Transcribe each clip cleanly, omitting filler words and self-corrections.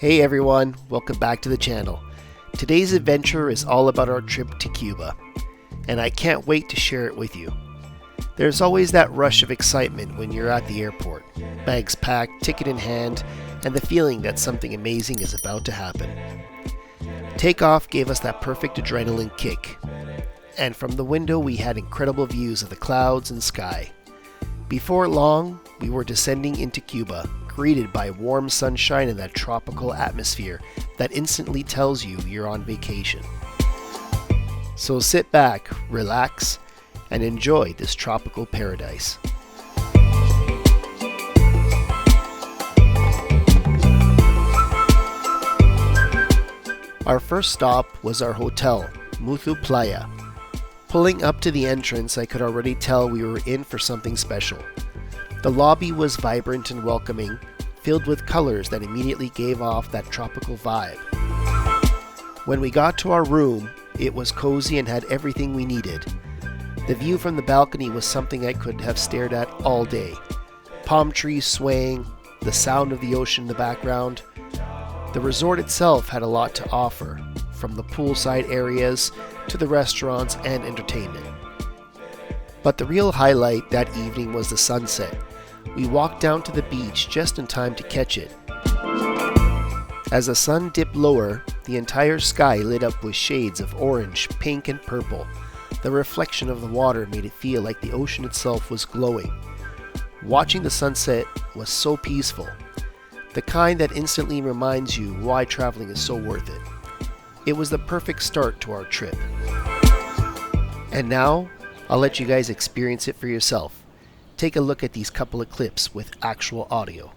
Hey everyone, welcome back to the channel. Today's adventure is all about our trip to Cuba, and I can't wait to share it with you. There's always that rush of excitement when you're at the airport, bags packed, ticket in hand, and the feeling that something amazing is about to happen. Takeoff gave us that perfect adrenaline kick, and from the window we had incredible views of the clouds and sky. Before long, we were descending into Cuba, greeted by warm sunshine and that tropical atmosphere that instantly tells you you're on vacation. So sit back, relax, and enjoy this tropical paradise. Our first stop was our hotel, Muthu Playa. Pulling up to the entrance, I could already tell we were in for something special. The lobby was vibrant and welcoming, filled with colors that immediately gave off that tropical vibe. When we got to our room, it was cozy and had everything we needed. The view from the balcony was something I could have stared at all day. Palm trees swaying, the sound of the ocean in the background. The resort itself had a lot to offer, from the poolside areas to the restaurants and entertainment. But the real highlight that evening was the sunset. We walked down to the beach just in time to catch it. As the sun dipped lower, the entire sky lit up with shades of orange, pink, and purple. The reflection of the water made it feel like the ocean itself was glowing. Watching the sunset was so peaceful, the kind that instantly reminds you why traveling is so worth it. It was the perfect start to our trip. And now, I'll let you guys experience it for yourself. Take a look at these couple of clips with actual audio.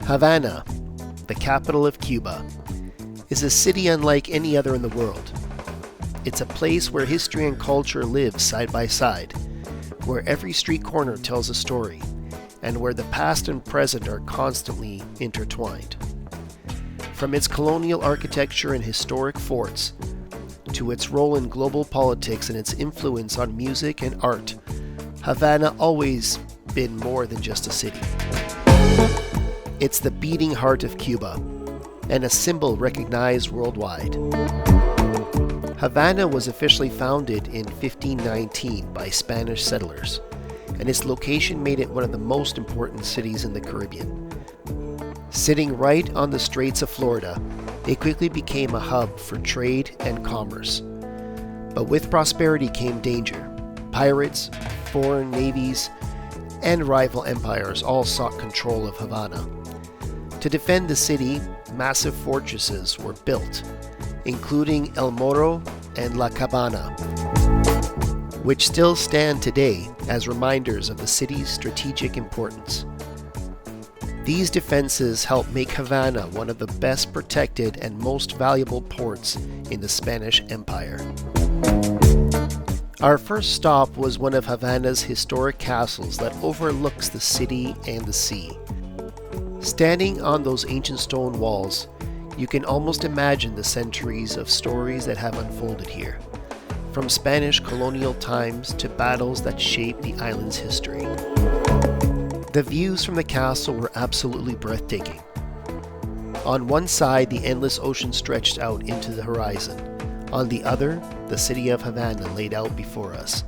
Havana, the capital of Cuba, is a city unlike any other in the world. It's a place where history and culture live side by side, where every street corner tells a story, and where the past and present are constantly intertwined. From its colonial architecture and historic forts, to its role in global politics and its influence on music and art, Havana always been more than just a city. It's the beating heart of Cuba, and a symbol recognized worldwide. Havana was officially founded in 1519 by Spanish settlers, and its location made it one of the most important cities in the Caribbean. Sitting right on the Straits of Florida, it quickly became a hub for trade and commerce. But with prosperity came danger. Pirates, foreign navies, and rival empires all sought control of Havana. To defend the city, massive fortresses were built, including El Morro and La Cabana, which still stand today as reminders of the city's strategic importance. These defenses helped make Havana one of the best protected and most valuable ports in the Spanish Empire. Our first stop was one of Havana's historic castles that overlooks the city and the sea. Standing on those ancient stone walls, you can almost imagine the centuries of stories that have unfolded here, from Spanish colonial times to battles that shaped the island's history. The views from the castle were absolutely breathtaking. On one side, the endless ocean stretched out into the horizon. On the other, the city of Havana laid out before us.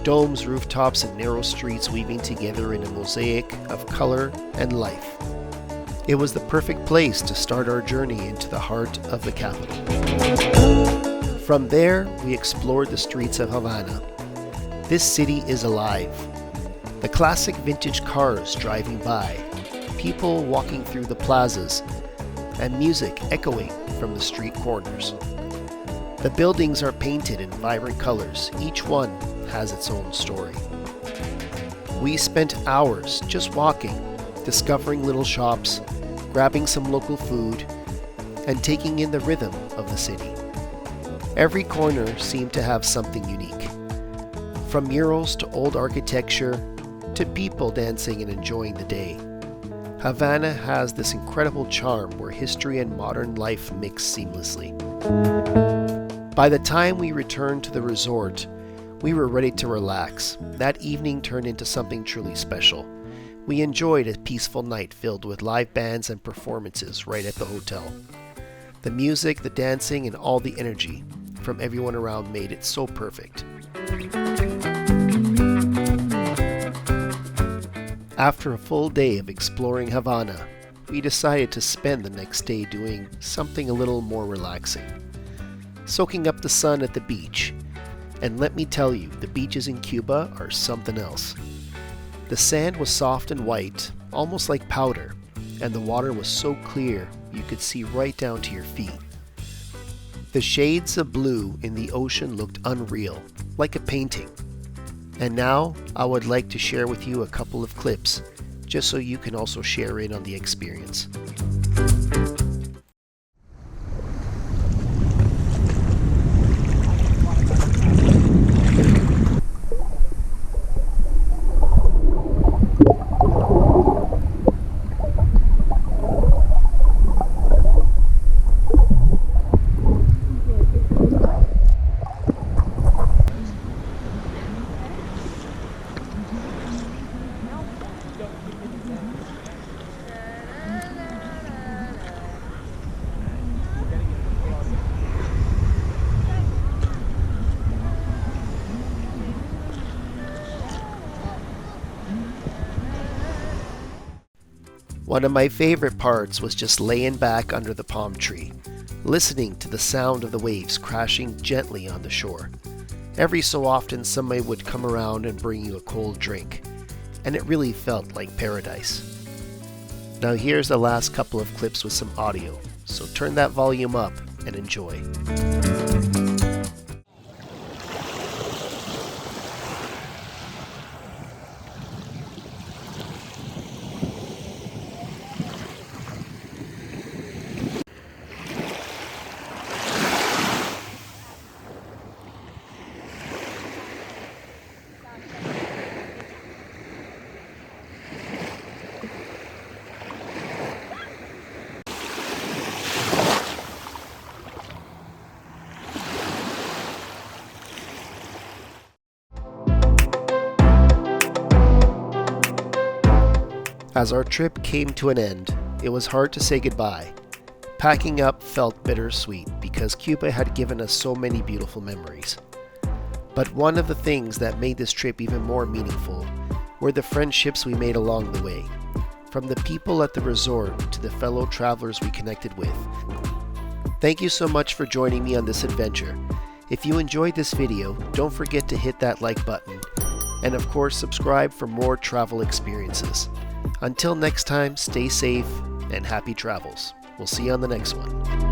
Domes, rooftops, and narrow streets weaving together in a mosaic of color and life. It was the perfect place to start our journey into the heart of the capital. From there, we explored the streets of Havana. This city is alive. The classic vintage cars driving by, people walking through the plazas, and music echoing from the street corners. The buildings are painted in vibrant colors. Each one has its own story. We spent hours just walking, discovering little shops, grabbing some local food, and taking in the rhythm of the city. Every corner seemed to have something unique. From murals to old architecture to people dancing and enjoying the day. Havana has this incredible charm where history and modern life mix seamlessly. By the time we returned to the resort, we were ready to relax. That evening turned into something truly special. We enjoyed a peaceful night filled with live bands and performances right at the hotel. The music, the dancing, and all the energy from everyone around made it so perfect. After a full day of exploring Havana, we decided to spend the next day doing something a little more relaxing. Soaking up the sun at the beach. And let me tell you, the beaches in Cuba are something else. The sand was soft and white, almost like powder, and the water was so clear you could see right down to your feet. The shades of blue in the ocean looked unreal, like a painting. And now, I would like to share with you a couple of clips, just so you can also share in on the experience. One of my favorite parts was just laying back under the palm tree, listening to the sound of the waves crashing gently on the shore. Every so often somebody would come around and bring you a cold drink, and it really felt like paradise. Now here's the last couple of clips with some audio, so turn that volume up and enjoy. As our trip came to an end, it was hard to say goodbye. Packing up felt bittersweet because Cuba had given us so many beautiful memories. But one of the things that made this trip even more meaningful were the friendships we made along the way, from the people at the resort to the fellow travelers we connected with. Thank you so much for joining me on this adventure. If you enjoyed this video, don't forget to hit that like button, and of course subscribe for more travel experiences. Until next time, stay safe and happy travels. We'll see you on the next one.